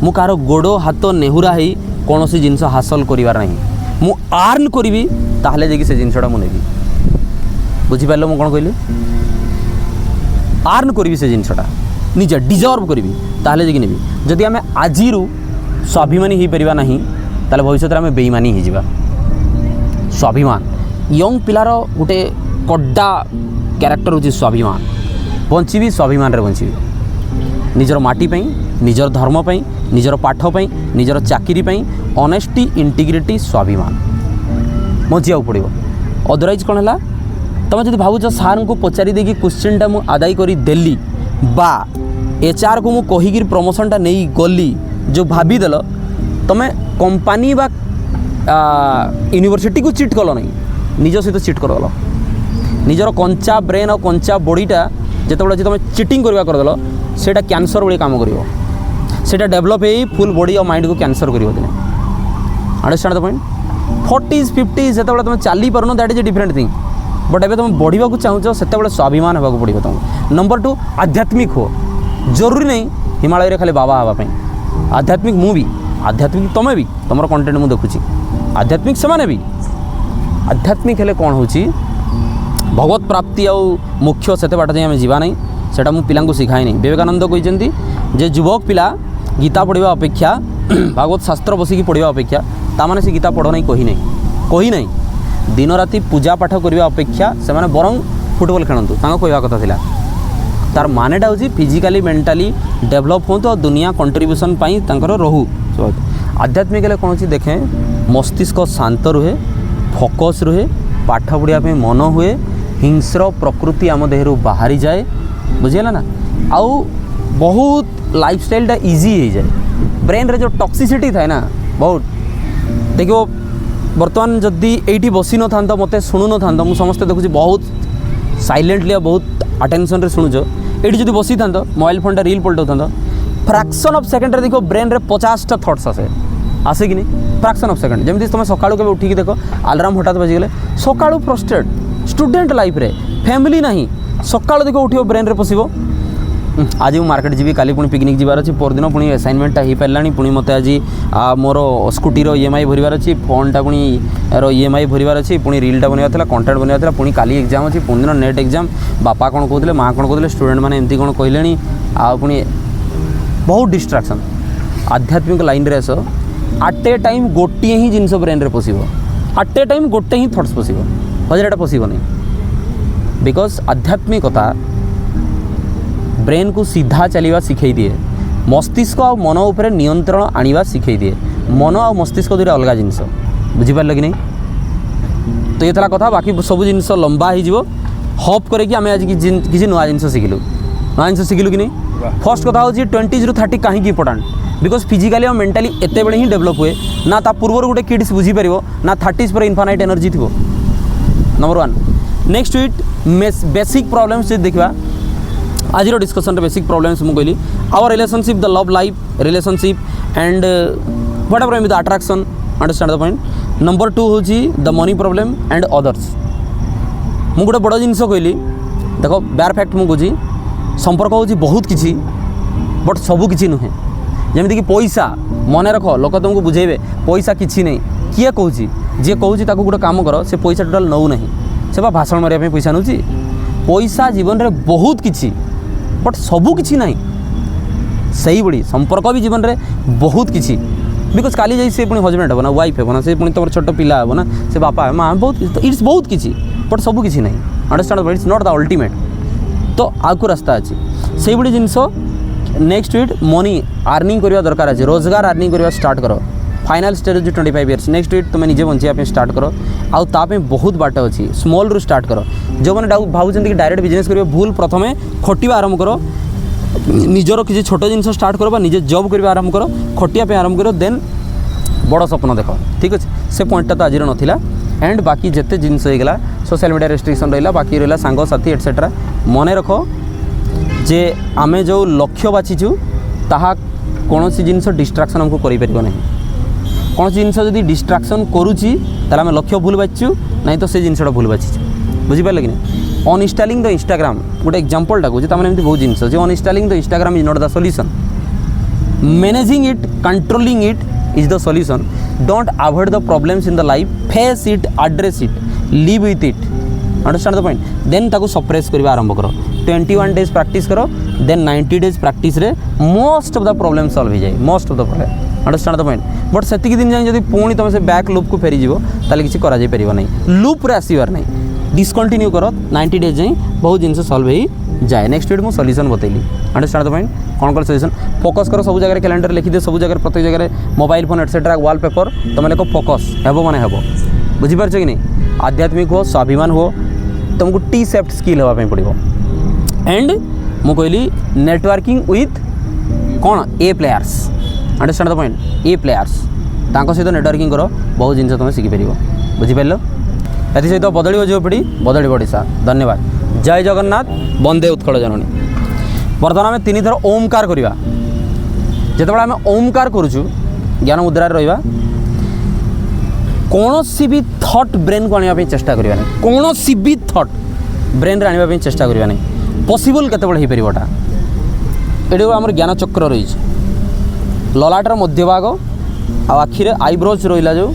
मु कार गोड़ हाथ नेहुरा ही कौन सी जिनस हासिल करिवार नहीं, मु आर्न करी ताहले जाकि से जिनसटा मु नेबी। बुझिपार मु कौन कहली? आर्न करी से जिनसटा निजे डिजर्व करी ताहले जाकि नेबी। जदि आम आज स्वाभिमानी हो पारिबा नहीं ताले भविष्य में आम बेईमानी हो जावा। स्वाभिमान यंग पिलार गोटे कड्डा क्यारेक्टर हूँ स्वाभिमान। बंची स्वाभिमान रे बंची निजर माटी पई, निजर धर्म पई, निजर पाठ पई, निजर चाकरी पई, ऑनेस्टी इंटीग्रिटी स्वाभिमान बंचिया पड़ो। अदरवाइज कौन है तुम जब भावुच सार को पचारि देकी क्वेश्चनटा मु आदाय करी देली बा एचआर को मु कहीकि प्रमोशनटा नहीं गली जो भावीदेल तुम कंपनी बा यूनिवर्सिटी को चिट कल नहीं, निज सहित चिट करदेल। निजर कंचा ब्रेन और कंचा बॉडीटा जिते तुम चिटिंग करवा करदेल सेटा कैंसर भाई काम करिवो, सेटा डेवलप हो फुल बॉडी और माइंड को कैंसर करिवो दिने। Understand the point. 40s 50s जिते तुम चली पारुन that is a different thing, but एबे तुम बढ़िया चाहूच से स्वाभिमान होगा पड़ो तुमको। नंबर 2 आध्यात्मिक हो। जरूरी नहीं हिमालय रे खाली बाबा हाँवाई, आध्यात्मिक मु भी, आध्यात्मिक तुम भी, तुम कंटेंट मुझे देखुची आध्यात्मिक से भी। आध्यात्मिक हेले कौन हो भगवत प्राप्ति आउ मुख्य से बाट जाए आम जावा नहीं, सेटा मु पिला शिखाई नहीं। विवेकानंद कहते जे युवक पिला गीता पढ़ा अपेक्षा भागवत शास्त्र बसिकी पढ़ा अपेक्षा ताने से गीता पढ़ नहीं कही नहीं दिन राति पूजा पाठ करने अपेक्षा से बरं फुटबॉल खेलतु कहवा कथा थिला। तार मानेटा हूँ फिजिकाली मेंटाली डेभलप हो तो दुनिया कंट्रीब्यूशन रहू। आध्यात्मिक कौन अच्छी देखें मस्तिष्क शांत रुहे, फोकस रुहे, पाठ पढ़ा मन हुए, हिंस्र प्रकृति आम देहरु बाहरी जाए। बुझीगला ना। आउ बहुत लाइफस्टाइल इजी हो जाए। ब्रेन रे जो टॉक्सिसिटी थाए ना बहुत देखो बर्तमान जदि ये बसी न था मत शुणु न था मुझे समस्ते देखुची बहुत साइलेंटली बहुत अटेंशन रे शुणुच ये जब बसी था मोबाइल फोनटा रील पलटाऊ था फ्रैक्शन ऑफ सेकेंड रे देखो ब्रेन रे 50टा थॉट्स आसे कि नहीं फ्रैक्शन ऑफ सेकेंड। जमी तुम सकाळू के उठिक देख अलार्म हठात बजीगले सकाळू फ्रस्ट्रेट स्टूडेंट लाइफ रे फैमिली नहीं सकाळू देख उठो ब्रेन रे पशिबो आज मु मार्केट जी काली पुणी पिकनिक जीवार अच्छी परदिन पुणी असाइनमेंटा हो पारा पुणी मत आज मोर स्कूटी EMI भरबार अच्छी फोनटा पुणी EMI भरबार अच्छी पुणी रीलटा बनवा कंटेंट बनवा पुणी काली एग्जाम अच्छी पुणी दिन नेट एग्जाम बापा कौन कहते माँ कौन कहते स्टूडेंट मैंने एमती कौन कहले पुणी बहुत डिस्ट्राक्शन। आध्यात्मिक लाइन रे आस आट ए टाइम गोटे ही जिनस ब्रेन रे पशिबो आट ए टाइम गोटे ही थट्स पशिबो हजारटा पशिबो नहीं बिकज आध्यात्मिकता ब्रेन को सीधा चलवा शिखई दिए मस्तिष्क और मन उपर नियंत्रण आनिबा शिखई दिए मन और मस्तिष्क दुटा अलग जिनस बुझीपार कि नहीं। तो ये था कथा बाकी सब जिनस लंबा हो होप करे आम आज किसी नुआ जिनस शिखिलु कि नहीं। फर्स्ट कथा हूँ 20 ରୁ 30 कहीं इंपोर्टाट बिकज फिजिकाली और मेंटाली एत बड़े ही डेभलप हुए ना ता पूर्व गोटे किड्स बुझीपर ना 30s पर इनफानाइट एनर्जी थी। Number 1 next week basic problems देखा आज डिस्कसन बेसिक प्रॉब्लम्स मुझे कहली our relationship the love life relationship and whatever the attraction understand the point. Number 2 हूँ the money problem and others. मुझे गोटे बड़ जिनस कहली देख बेयर फैक्ट मुझे संपर्क हूँ बहुत किसी बट सबू किसी नुहे जमीक कि पैसा मन रख लोक तुमको बुझेबे पैसा किसी नहीं किए कहूँ जी कहूँ गोटे काम कर से पैसा टोटाल नौ ना से भाषण मारे पैसा नौ पैसा जीवन में बहुत किसी बट सबू किसी ना सही बड़ी संपर्क भी जीवन में बहुत किसी बिकज काली जाई से पुणी हजबैंड हे ना वाइफ हे ना से पुणी तुम छोट पिला हे ना से बापा माँ बहुत इट्स बहुत किसी बट सबू किसी ना understand it's not the ultimate. तो आगु रास्ता अच्छी से जिनस नेक्स्ट वीक मनी आर्निंग करवा दरकार अच्छे रोजगार आर्निंग करवा स्टार्ट कर फाइनाल स्टेज हो 25 इयर्स नेक्स्ट वीक तुम निजे बंचा स्टार्ट कर आउ ताप बहुत बाट अच्छी स्मॉल रू स्टार्ट कर जो मैंने भावुं कि डायरेक्ट बिजनेस करेंगे भूल प्रथम खटिया आरंभ कर निजर किसी छोट जिन स्टार्ट कर निजे जॉब करवा आरंभ कर खटिया आरंभ कर देन बड़ स्वप्न देख ठीक अच्छे से पॉइंटा तो आज नाला एंड बाकी जिते जिनस होगा सोशल मीडिया रेस्ट्रिक्शन रहा बाकी रहा सांगसाथी एटसेट्रा मन रख जे आमे जो लक्ष्य बाछीचु ताहा कौन सी जिनस डिस्ट्राक्शन हमको करें ना कौन सी जिनस जब डिस्ट्राक्शन करुच्ची ताला आम लक्ष्य भूल बाछीचु नहीं तो से जिनसा भूल बाछीचु बुझीपारे कि नहीं अनइंस्टॉलिंग द इंस्टाग्राम गोटे एग्जांपल डाकू एमती बहुत जिनस जो uninstalling the Instagram is not the solution managing it controlling it is the solution. Don't avoid the problems in the life, face it, address it, live with it. Understand the point? Then ताको suppress करवा आरंभ करो 21 days practice करो then 90 days practice रे most of the problem solve हो जाए most of the problem. Understand the point? But सेतिक दिन जाए जदि पुणी तुम से बैक लूप को फेरी जीवो ताले किसी करा जाय परिबो नहीं लूप रे आसीबार नहीं डिसकंटिन्यू करो 90 डेज जाए बहुत जिनस सॉल्व हो जाए नेक्स्ट वीक मु सॉल्यूशन बतैली अंडरस्टैंड द पॉइंट कौन कौन सॉल्यूशन फोकस करो सब जगह कैलेंडर लिखी दे सब जगह प्रत्येक जगह मोबाइल फोन एटसेट्रा वॉलपेपर तुम लोग फोकस हेबो माने हेबो बुझीपारछ कि नहीं आध्यात्मिक हो स्वाभिमान हो तुमको टी सेफ्ट स्किल होगा पड़ो एंड मु कहली नेटवर्किंग विथ कौन A players understand the point A players तांको सहित नेटवर्किंग करो बहुत जिन तुम शिखिपर बुझीपार एथि सहित बदल जो पीढ़ी बदल ओडिशा धन्यवाद जय जगन्नाथ वंदे उत्कल जननी बर्तमान आम तीन थर ओमकार करवा जिते आम ओमकार करुचु ज्ञान मुद्रा रहा कौन सी भी थॉट ब्रेन को आने चेष्टा करवा नहीं कौन सी भी थॉट ब्रेन रे आने चेष्टा करवा नहीं पॉसिबल केते पारटा ये आम ज्ञान चक्र रही ललाटर मध्य भाग आखिर आईब्रोज रहा जो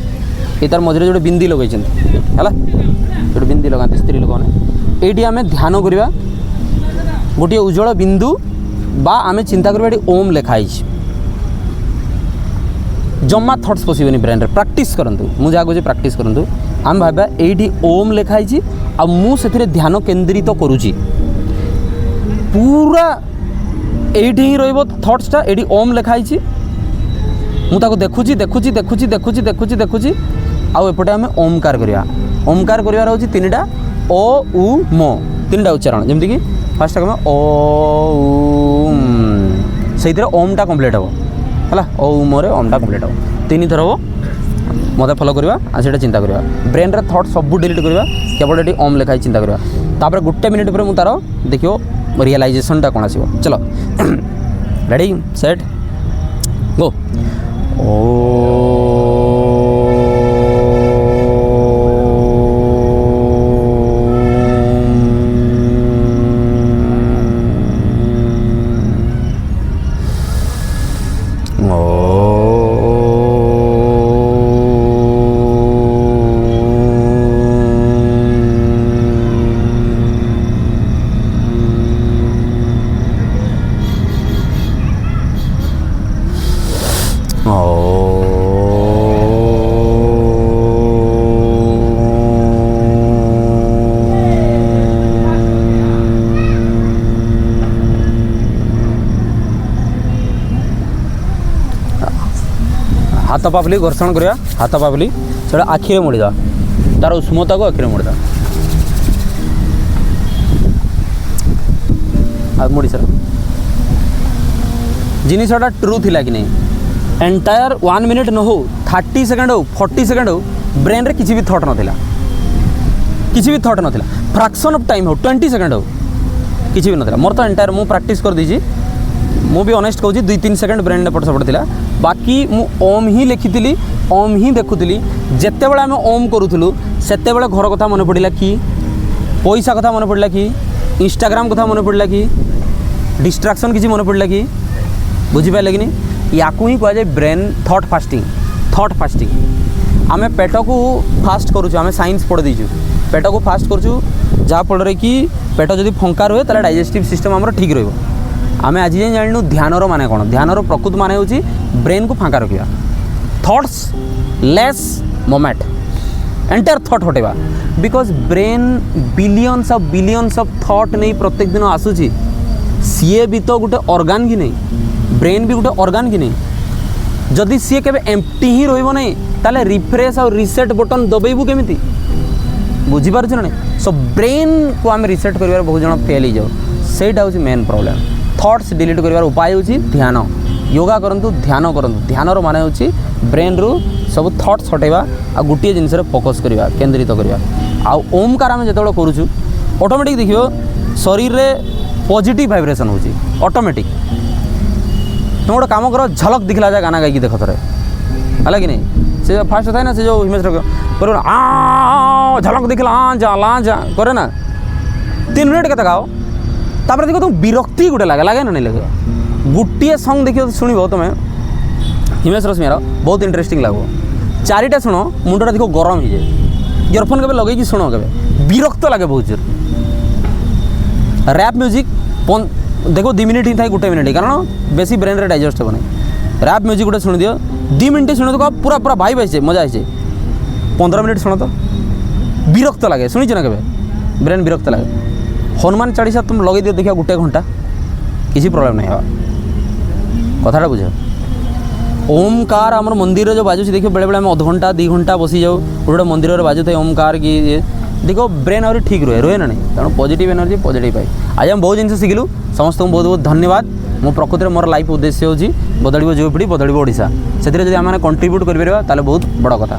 ये तार मझे जो बिंदी लगे जो बिंदी लगाते स्त्री लोक मैंने ये आम ध्यान करवा गोटे उज्जवल बिंदु बा आम चिंता करवा ओम लिखाई जम्मा थट्स पशिबनी ब्रेन रे प्रैक्टिस करंतु मु जा कहूँ प्रैक्टिस करंतु आम भाबा एठी ओम लिखाई आ मु से ध्यान केंद्रित करुची पूरा एठी ही रहिबो थट्सटा एठी ओम लिखाई मु ताको देखुची देखुची देखुची देखुची देखुची देखुची आउ एपटे आम ओमकार करवा ओमकार करार हूँ तीनटा ओ उ मो तीनटा उच्चारण जमती कि फास्ट कम ओ से ओमटा कम्प्लीट हम है ओ मोरे ओमटा कम्प्लीट हम तीन थर हम मत फॉलो करवा आ चिंता करवा ब्रेन रे थॉट सब डिलीट करवा केवल ये ओम लिखाई चिंता करवा तापर गोटे मिनिट पर मुझे तार देखियो रियलाइजेशनटा कौन आसो चलो रेडी सेट गो हाथ पापली घर्षण करवा हाथ पापली से आखिरे मोड़ीदा तार उष्मता को आखिरे मोड़ीदा मोड़ी सर जिनसा ट्रू थिला कि नहीं एंटायर 1 मिनिट न हो 30 सेकेंड हो 40 सेकेंड हो ब्रेन रे किसी भी थॉट नथिला किसी भी थॉट नथिला फ्रैक्शन ऑफ टाइम हो 20 सेकेंड हो किसी भी नथिला मोर तो एंटायर मु प्रैक्टिस कर दीजी मु भी ऑनेस्ट कहूँ 2-3 सेकेंड ब्रेन एपट सेपट थिला बाकी मु ओम ही लिखी ओम ही देखुली जिते बड़े आम ओम करूँ सेते बड़े घर कथा मन पड़ा कि पैसा कथा मन पड़ा कि इंस्टाग्राम कथा मन पड़ा कि डिस्ट्राक्शन किसी मन पड़ा कि बुझीपारे कि नहीं या ही कह जाए ब्रेन थॉट फास्टिंग आम पेट को फास्ट करूँ आम साइंस पढ़ दीचु पेट को फास्ट करूँ जहाँफल कि पेट जब फंका रहे तो डाइजेस्टिव सिस्टम आम ठीक रही आम आज जाए जानू ध्यानर माने कौन ध्यानर प्रकृत माने होची ब्रेन को फांका रखा thoughts less moment entire thought हटेबा because brain billions of thought नहीं प्रत्येक दिन आसूची सीए भी तो गोटे ऑर्गन कि नहीं ब्रेन भी गोटे ऑर्गन कि नहीं जदि सी के एम्प्टी ही रही नहीं ताले रिफ्रेश और रिसेट बटन दबेबू केमी बुझीपार ना सो ब्रेन को आम रिसेट कर बहुत जन फेल हो जाओ सहीटा हूँ मेन प्रॉब्लम थॉट्स डिलीट कर उपाय हूँ ध्यान योगा करूँ ध्यान करूँ ध्यान मान हूँ ब्रेन रु सब थॉट्स हटेवा आ गोटे जिनस फोकस करवा केन्द्रित करवा आ ओमकार आम जो करूँ ऑटोमेटिक देखियो शरीर में पॉजिटिव वाइब्रेशन होची ऑटोमेटिक तुम गोटे कम कर झलक दिखला जा गाना गाइकी देख थे है कि नहीं से फास्ट था ना से जो हिमेश कर झलक दिखला ला जा करे ना 3 मिनट के गाओ तापर देखो तुम विरक्ति गोटे लगे लगे ना नहीं लगे गोटे सॉन्ग देखिए शुणव तुम हिमेश रश्मियार बहुत इंटरेस्टिंग लगो 4टा शुण मुंडा देखो गरम हो जाए इयरफोन के लगे शुण के विरक्त लगे बहुत जोर रैप म्यूजिक देखो 2 मिनिट ही था 1 मिनिट कारण बेसी ब्रेन रे डाइजेस्ट हो नहीं रैप म्यूजिक गोटे शुणी दियो 2 मिनिट शुणी तो पूरा पूरा भाई आसे मजा आसे 15 मिनिट शुण तो विरक्त लगे शुणी ना के ब्रेन विरक्त लगे हनुमान चालीसा तुम लगे दियो देखिए 1 घंटा किसी प्रॉब्लम नहीं है कथाटा बुझ ओमकार आम मंदिर जो बाजुची देखिए बेले बेले आम अध घंटा 2 घंटा बसी जाऊ गोटे मंदिर बाजू थे ओमकार की देखो ब्रेन और ठीक रुहे ना नहीं कारण पॉजिटिव एनर्जी पॉजिटिव पाई आज हम बहुत जिन शिखिलु समस्त को बहुत बहुत धन्यवाद मो प्रकृति में मोर लाइफ उद्देश्य होची बदलिबो युवपीढ़ी बदलिबो ओडिशा से आम कंट्रीब्यूट कर बहुत बड़ कथा।